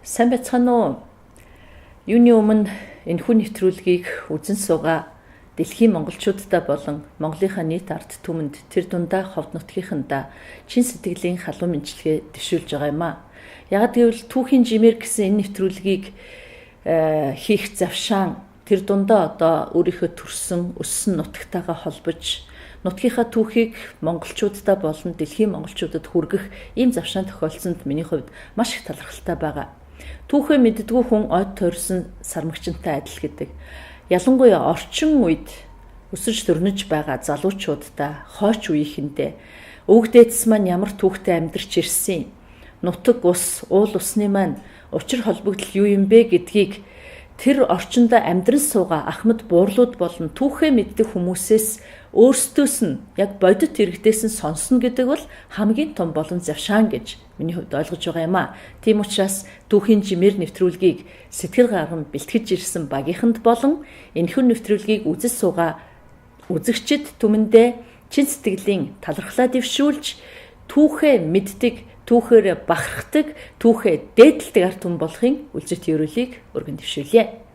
Сайн байцгаана уу? Юуны өмнө энэхүү нэвтрүүлгийг үзэн суугаа дэлхийн монголчуудаа болон Монголынхаа нийт ард түмэнд тэр дундаа ховд нутгийнхандаа чин сэтгэлийн халуун мэдлэгээ дэвшүүлж байгаа юм аа. Яг гэвэл түүхийн жимээр гэсэн энэ нэвтрүүлгийг хийх завшаан тэр дундаа одоо өөрийнхөө төрсөн өссөн нутагтайгаа холбож нутгийнхаа түүхийг монголчуудаа болон дэлхийн монголчуудад хүргэх ийм завшаан тохиолдсонд миний хувьд маш их талархалтай байгаа. Түүхээ мэддэггүй хүн од тойрсон сармагчинтай адил гэдэг. Ялангуяа орчин үед өсөж төрнөж байгаа залуучуудаа хойч үеийнхэндээ өвгдээдс маань ямар түүхтэй амьдарч ирсэн, нутаг ус, уул усны маань учир холбогдол юу юм бэ гэдгийг тэр орчиндөө амьдран суугаа ахмад буурлууд болон түүхээ мэддэг хүмүүсээс өөрсдөөс нь яг бодит иргэдээс нь сонсно гэдэг бол хамгийн том болон завшаан гэж миний хувьд ойлгож байгаа юм аа. Тийм учраас түүхийн жимээр нэвтрүүлгийг сэтгэл гарган бэлтгэж ирсэн багийнханд болон энэхүү нэвтрүүлгийг үзэж суугаа үзэгчид түмэндээ чин сэтгэлийн талархлаа дэвшүүлж түүхээ мэддэг, түүхээр бахархдаг, түүхээ дээдэлдэг ард түмэн болохын үлзэт ерөөлийг өргөн дэвшүүлье.